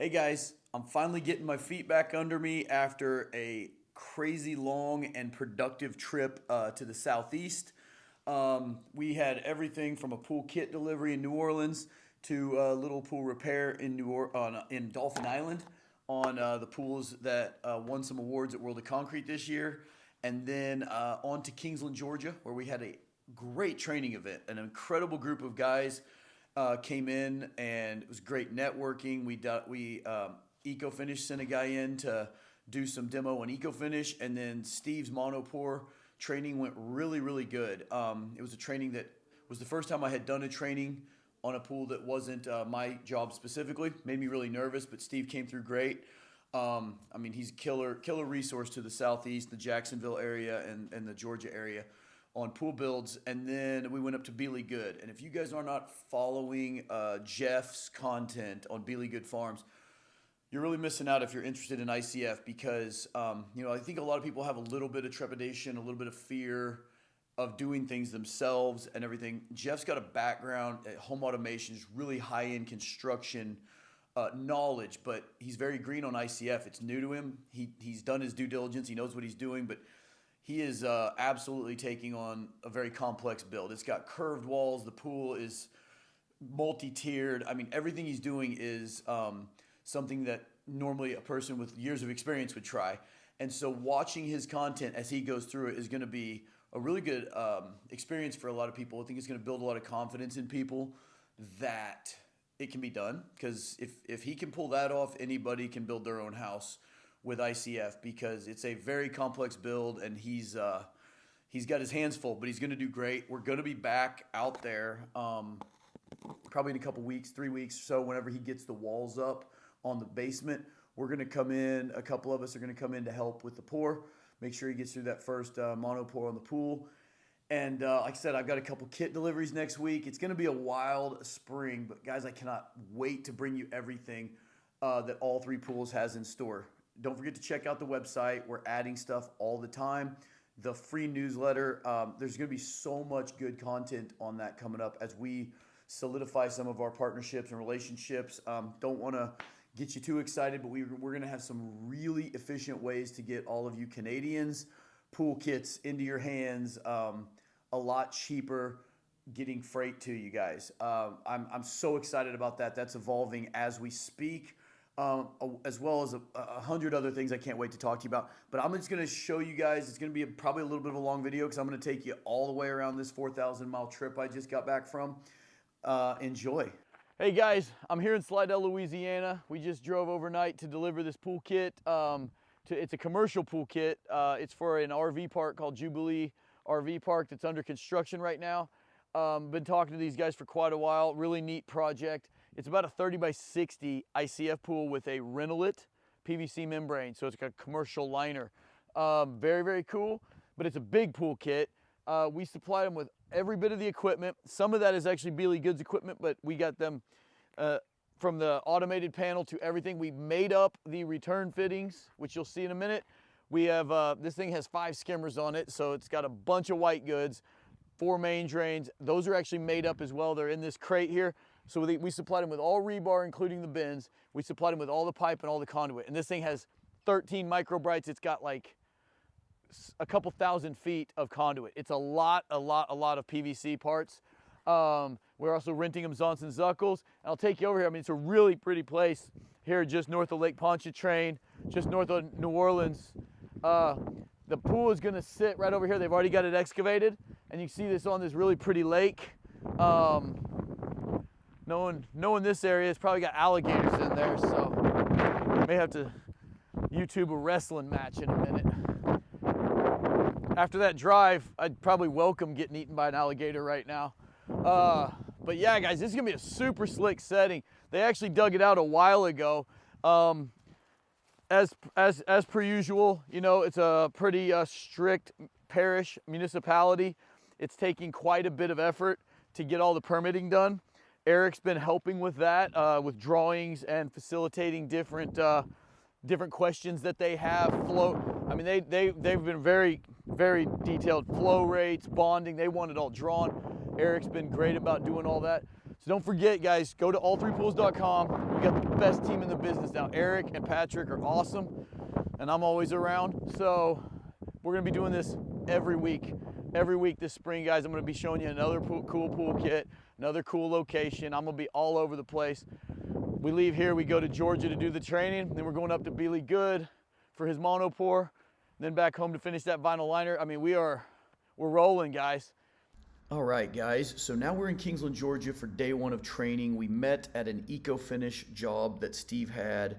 Hey guys, I'm finally getting my feet back under me after a crazy long and productive trip to the Southeast. We had everything from a pool kit delivery in New Orleans to a little pool repair in in Dolphin Island on the pools that won some awards at World of Concrete this year, and then on to Kingsland, Georgia, where we had a great training event. An incredible group of guys came in, and it was great networking. We EcoFinish sent a guy in to do some demo on EcoFinish, and then Steve's monopore training went really good. It was a training that was the first time I had done a training on a pool that wasn't my job specifically. Made me really nervous, but Steve came through great. He's a killer resource to the Southeast, the Jacksonville area, and the Georgia area on pool builds. And then we went up to Be.Good. And if you guys are not following Jeff's content on Be.Good Farms, you're really missing out if you're interested in ICF, because I think a lot of people have a little bit of trepidation, a little bit of fear of doing things themselves and everything. Jeff's got a background at home automation, really high-end construction knowledge, but he's very green on ICF. It's new to him. He's done his due diligence. He knows what he's doing, but he is absolutely taking on a very complex build. It's got curved walls. The pool is multi-tiered. Everything he's doing is something that normally a person with years of experience would try. And so watching his content as he goes through it is going to be a really good experience for a lot of people. I think it's going to build a lot of confidence in people that it can be done, because if he can pull that off, anybody can build their own house with ICF, because it's a very complex build, and he's got his hands full, but he's going to do great. We're going to be back out there probably in a couple weeks, 3 weeks or so, whenever he gets the walls up on the basement. We're going to come in, a couple of us are going to come in to help with the pour, make sure he gets through that first mono pour on the pool. And like I said, I've got a couple kit deliveries next week. It's going to be a wild spring, but guys, I cannot wait to bring you everything that all three pools has in store. Don't forget to check out the website. We're adding stuff all the time. The free newsletter, there's going to be so much good content on that coming up as we solidify some of our partnerships and relationships. Don't want to get you too excited, but we're going to have some really efficient ways to get all of you Canadians pool kits into your hands a lot cheaper, getting freight to you guys. I'm so excited about that. That's evolving as we speak, as well as 100 other things I can't wait to talk to you about. But I'm just going to show you guys. It's going to be probably a little bit of a long video, because I'm going to take you all the way around this 4,000-mile trip I just got back from. Enjoy. Hey guys, I'm here in Slidell, Louisiana. We just drove overnight to deliver this pool kit. It's a commercial pool kit. It's for an RV park called Jubilee RV Park that's under construction right now. Been talking to these guys for quite a while. Really neat project. It's about a 30 by 60 ICF pool with a Renolit PVC membrane, so it's got a commercial liner. Very cool, but it's a big pool kit. We supply them with every bit of the equipment. Some of that is actually Be.Good's equipment, but we got them from the automated panel to everything. We made up the return fittings, which you'll see in a minute. We have, this thing has 5 skimmers on it, so it's got a bunch of white goods, 4 main drains. Those are actually made up as well. They're in this crate here. So we supplied them with all rebar, including the bins. We supplied them with all the pipe and all the conduit. And this thing has 13 microbrights. It's got like a couple thousand feet of conduit. It's a lot of PVC parts. We're also renting them Zonson Zuckles. And I'll take you over here. It's a really pretty place here just north of Lake Pontchartrain, just north of New Orleans. The pool is going to sit right over here. They've already got it excavated, and you can see this on this really pretty lake. Knowing this area, it's probably got alligators in there, so may have to YouTube a wrestling match in a minute. After that drive, I'd probably welcome getting eaten by an alligator right now. But yeah, guys, this is gonna be a super slick setting. They actually dug it out a while ago. As per usual, it's a pretty strict parish municipality. It's taking quite a bit of effort to get all the permitting done. Eric's been helping with that, with drawings and facilitating different questions that they have. They've been very detailed flow rates, bonding. They want it all drawn. Eric's been great about doing all that. So don't forget, guys, go to all3pools.com. We got the best team in the business now. Eric and Patrick are awesome, and I'm always around. So we're gonna be doing this every week. Every week this spring, guys, I'm gonna be showing you another cool pool kit, another cool location. I'm gonna be all over the place. We leave here, we go to Georgia to do the training, then we're going up to Be.Good for his monopore, then back home to finish that vinyl liner. I mean, we're rolling, guys. All right, guys, so now we're in Kingsland, Georgia for day one of training. We met at an eco-finish job that Steve had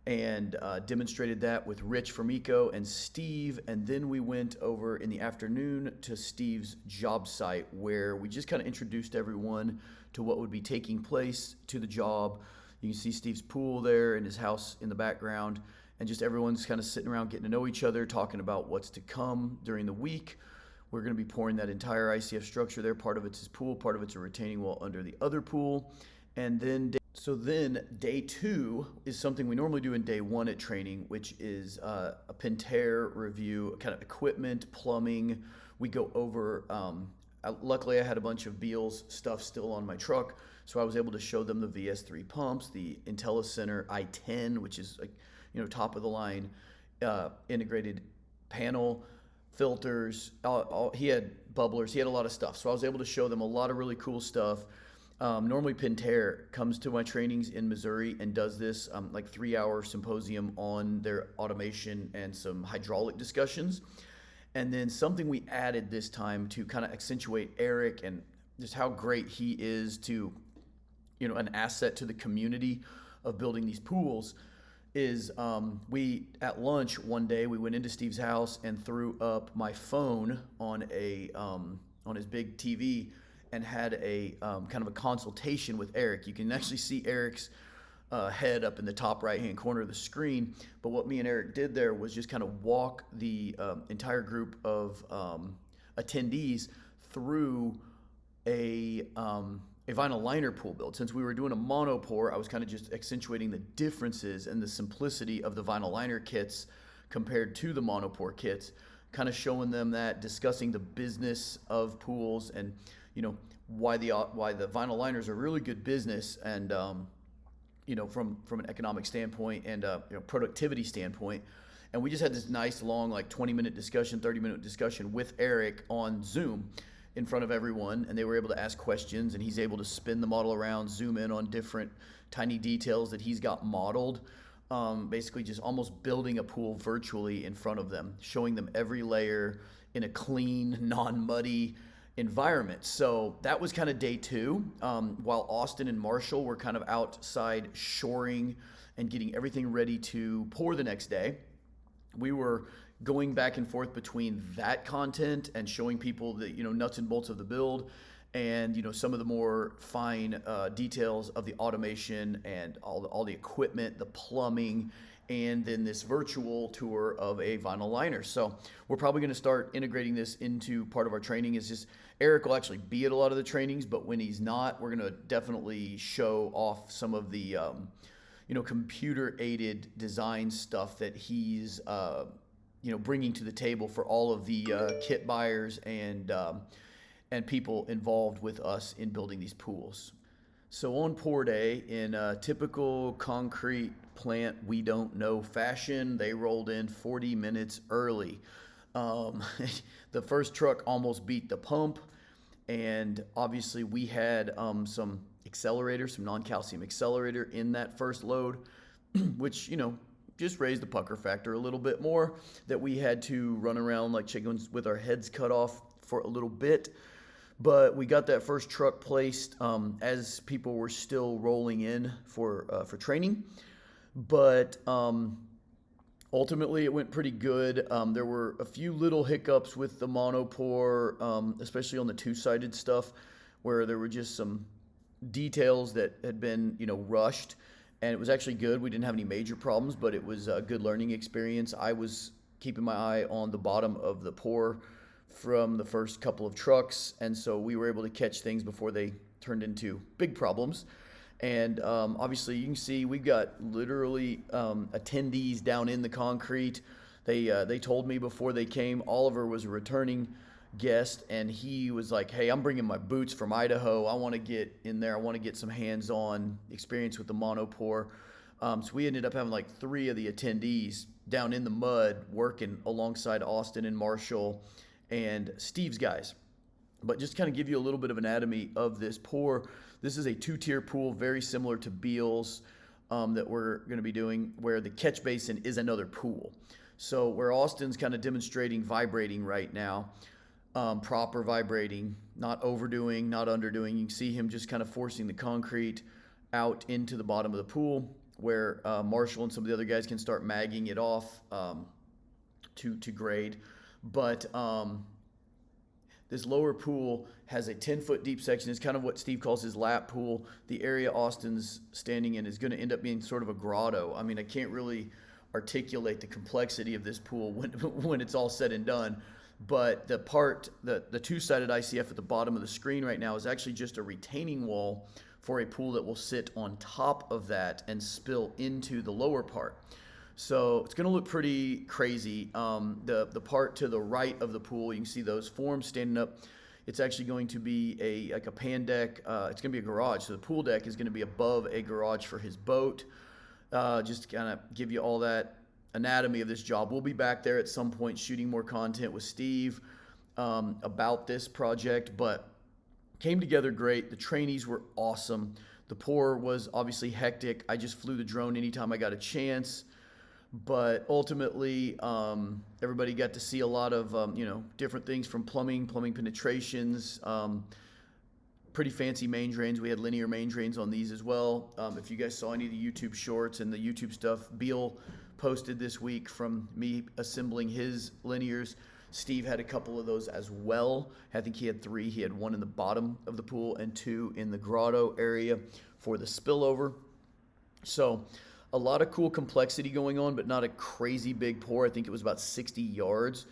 and demonstrated that with Rich from Eco and Steve, and then we went over in the afternoon to Steve's job site where we just kind of introduced everyone to what would be taking place to the job. You can see Steve's pool there and his house in the background, and just everyone's kind of sitting around getting to know each other, talking about what's to come during the week. We're going to be pouring that entire ICF structure there. Part of it's his pool, part of it's a retaining wall under the other pool. And then day two is something we normally do in day one at training, which is a Pentair review, kind of equipment, plumbing. We go over, luckily I had a bunch of Beal's stuff still on my truck, so I was able to show them the VS3 pumps, the IntelliCenter i10, which is like, top of the line integrated panel, filters. He had bubblers, he had a lot of stuff. So I was able to show them a lot of really cool stuff. Normally Pentair comes to my trainings in Missouri and does this like 3-hour symposium on their automation and some hydraulic discussions. And then something we added this time to kind of accentuate Eric and just how great he is to, an asset to the community of building these pools is we, at lunch one day, we went into Steve's house and threw up my phone on his big TV and had a kind of a consultation with Eric. You can actually see Eric's head up in the top right-hand corner of the screen. But what me and Eric did there was just kind of walk the entire group of attendees through a vinyl liner pool build. Since we were doing a monopore, I was kind of just accentuating the differences and the simplicity of the vinyl liner kits compared to the monopore kits, kind of showing them that, discussing the business of pools and why the vinyl liners are really good business and from an economic standpoint and productivity standpoint. And we just had this nice long 20-minute discussion, 30-minute discussion with Eric on Zoom in front of everyone, and they were able to ask questions, and he's able to spin the model around, zoom in on different tiny details that he's got modeled, basically just almost building a pool virtually in front of them, showing them every layer in a clean, non-muddy environment. So that was kind of day two, while Austin and Marshall were kind of outside shoring and getting everything ready to pour the next day. We were going back and forth between that content and showing people the nuts and bolts of the build and some of the more fine details of the automation and all the equipment, the plumbing, and then this virtual tour of a vinyl liner. So we're probably going to start integrating this into part of our training. Is just Eric will actually be at a lot of the trainings, but when he's not, we're going to definitely show off some of the computer aided design stuff that he's bringing to the table for all of the kit buyers and people involved with us in building these pools. So on pour day, in typical concrete plant we don't know fashion, they rolled in 40 minutes early. The first truck almost beat the pump, and obviously we had some accelerator, some non-calcium accelerator in that first load, which just raised the pucker factor a little bit more, that we had to run around like chickens with our heads cut off for a little bit. But we got that first truck placed as people were still rolling in for training. But ultimately it went pretty good. There were a few little hiccups with the monopore, especially on the two-sided stuff, where there were just some details that had been rushed. And it was actually good. We didn't have any major problems, but it was a good learning experience. I was keeping my eye on the bottom of the pour from the first couple of trucks, and so we were able to catch things before they turned into big problems. And obviously you can see we've got literally attendees down in the concrete. They told me before they came, Oliver was a returning guest, and he was like, hey, I'm bringing my boots from Idaho. I want to get in there. I want to get some hands-on experience with the monopore. So we ended up having like 3 of the attendees down in the mud working alongside Austin and Marshall and Steve's guys. But just kind of give you a little bit of anatomy of this pour. This is a 2-tier pool, very similar to Beal's that we're going to be doing, where the catch basin is another pool. So where Austin's kind of demonstrating vibrating right now, proper vibrating, not overdoing, not underdoing. You can see him just kind of forcing the concrete out into the bottom of the pool, where Marshall and some of the other guys can start magging it off to grade. But this lower pool has a 10-foot deep section. It's kind of what Steve calls his lap pool. The area Austin's standing in is going to end up being sort of a grotto. I mean, I can't really articulate the complexity of this pool when it's all said and done. But the 2-sided ICF at the bottom of the screen right now is actually just a retaining wall for a pool that will sit on top of that and spill into the lower part. So it's going to look pretty crazy. The part to the right of the pool, you can see those forms standing up. It's actually going to be like a pan deck. It's going to be a garage. So the pool deck is going to be above a garage for his boat. Just to kind of give you all that anatomy of this job. We'll be back there at some point shooting more content with Steve about this project, but came together great. The trainees were awesome. The pour was obviously hectic. I just flew the drone anytime I got a chance. But ultimately, everybody got to see a lot of, different things from plumbing penetrations, pretty fancy main drains. We had linear main drains on these as well. If you guys saw any of the YouTube shorts and the YouTube stuff, Beal posted this week from me assembling his linears. Steve had a couple of those as well. I think he had 3. He had 1 in the bottom of the pool and 2 in the grotto area for the spillover. So a lot of cool complexity going on, but not a crazy big pour. I think it was about 60 yards.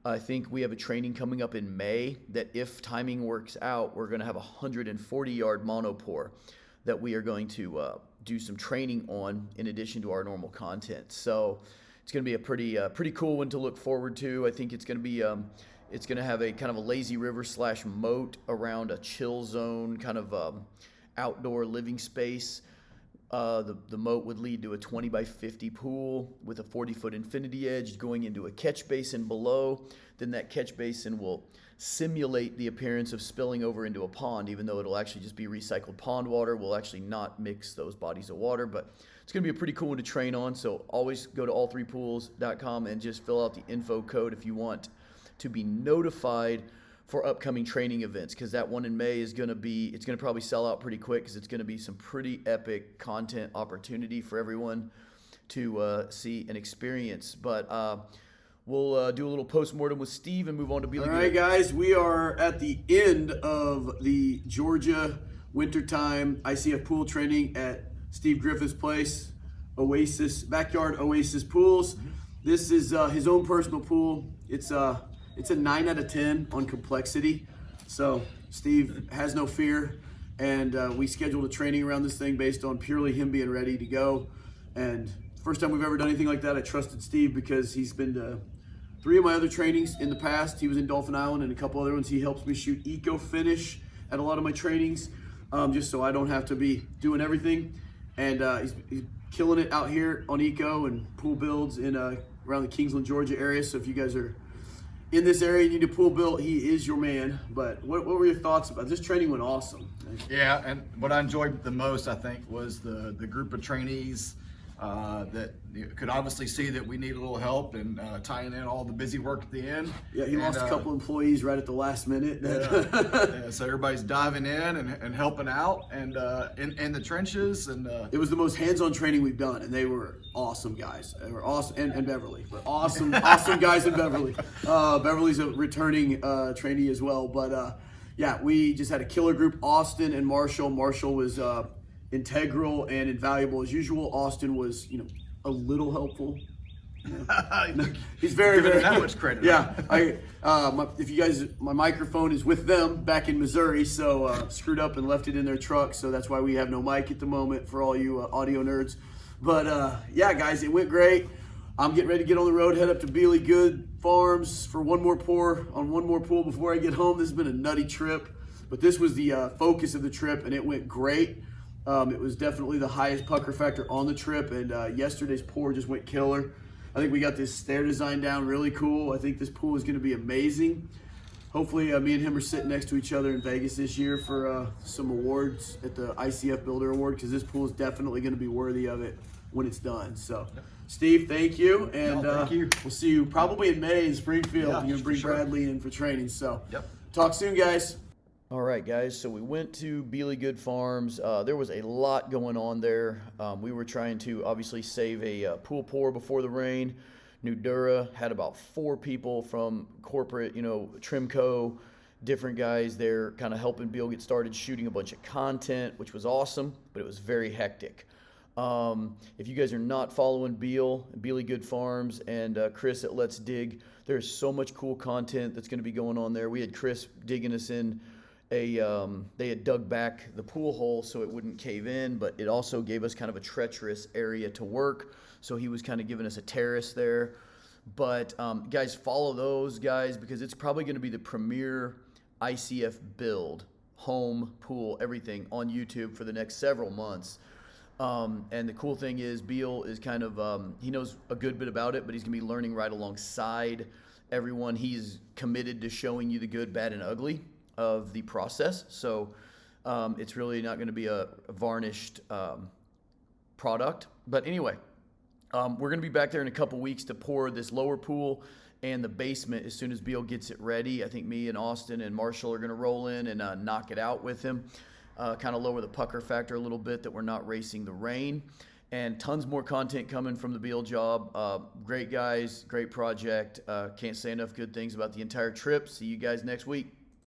I think we have a training coming up in May that, if timing works out, we're going to have a 140-yard monopore that we are going to do some training on in addition to our normal content. So it's going to be a pretty cool one to look forward to. I think it's going to be it's going to have a kind of a lazy river / moat around a chill zone, kind of outdoor living space. The moat would lead to a 20 by 50 pool with a 40-foot infinity edge going into a catch basin below. Then that catch basin will simulate the appearance of spilling over into a pond, even though it'll actually just be recycled pond water. We'll actually not mix those bodies of water, but it's going to be a pretty cool one to train on. So always go to all3pools.com and just fill out the info code if you want to be notified for upcoming training events, because that one in May is going to probably sell out pretty quick, because it's going to be some pretty epic content opportunity for everyone to see and experience. But we'll do a little post-mortem with Steve and move on to Be.Good. All right, guys, we are at the end of the Georgia wintertime ICF pool training at Steve Griffith's place, Backyard Oasis Pools. This is his own personal pool. It's a 9 out of 10 on complexity. So Steve has no fear. And we scheduled a training around this thing based on purely him being ready to go. And first time we've ever done anything like that, I trusted Steve because he's been to 3 of my other trainings in the past. He was in Dolphin Island and a couple other ones. He helps me shoot eco finish at a lot of my trainings, just so I don't have to be doing everything. And he's killing it out here on eco and pool builds in around the Kingsland, Georgia area. So if you guys are in this area, you need a pool built, he is your man. But what were your thoughts about this? Training went awesome. Yeah, and what I enjoyed the most, I think, was the group of trainees that could obviously see that we need a little help in tying in all the busy work at the end. Yeah, he lost a couple employees right at the last minute. Yeah, so everybody's diving in and helping out and in the trenches. And it was the most hands-on training we've done, and they were awesome guys. They were awesome, and Beverly, but awesome guys in Beverly. Beverly's a returning trainee as well, but yeah, we just had a killer group. Austin and Marshall. Marshall was integral and invaluable as usual. Austin was, a little helpful. He's very that much credit. Yeah, if you guys, my microphone is with them back in Missouri, so screwed up and left it in their truck, so that's why we have no mic at the moment for all you audio nerds. But yeah, guys, it went great. I'm getting ready to get on the road, head up to Be.Good Farms for one more pour on one more pool before I get home. This has been a nutty trip, but this was the focus of the trip, and it went great. It was definitely the highest pucker factor on the trip, and yesterday's pour just went killer. I think we got this stair design down really cool. I think this pool is going to be amazing. Hopefully, me and him are sitting next to each other in Vegas this year for some awards at the ICF Builder Award, because this pool is definitely going to be worthy of it when it's done. So, Steve, thank you, and thank you. We'll see you probably in May in Springfield. Yeah, You're going to bring for sure. Bradley in for training. So, Yep. talk soon, guys. All right, guys, so we went to Be.Good Farms. There was a lot going on there. We were trying to obviously save a pool pour before the rain. Nudura had about 4 people from corporate, Trimco, different guys there kind of helping Beal get started shooting a bunch of content, which was awesome, but it was very hectic. If you guys are not following Be.Good Farms and Chris at Let's Dig, there's so much cool content that's going to be going on there. We had Chris digging us in they had dug back the pool hole so it wouldn't cave in, but it also gave us kind of a treacherous area to work. So he was kind of giving us a terrace there. But guys, follow those guys, because it's probably going to be the premier ICF build, home, pool, everything on YouTube for the next several months. And the cool thing is Beal is kind of, he knows a good bit about it, but he's going to be learning right alongside everyone. He's committed to showing you the good, bad, and ugly of the process. So it's really not going to be a varnished product. But anyway, we're going to be back there in a couple weeks to pour this lower pool and the basement as soon as Beal gets it ready. I think me and Austin and Marshall are going to roll in and knock it out with him, kind of lower the pucker factor a little bit, that we're not racing the rain. And tons more content coming from the Beal job. Great guys, great project. Can't say enough good things about the entire trip. See you guys next week.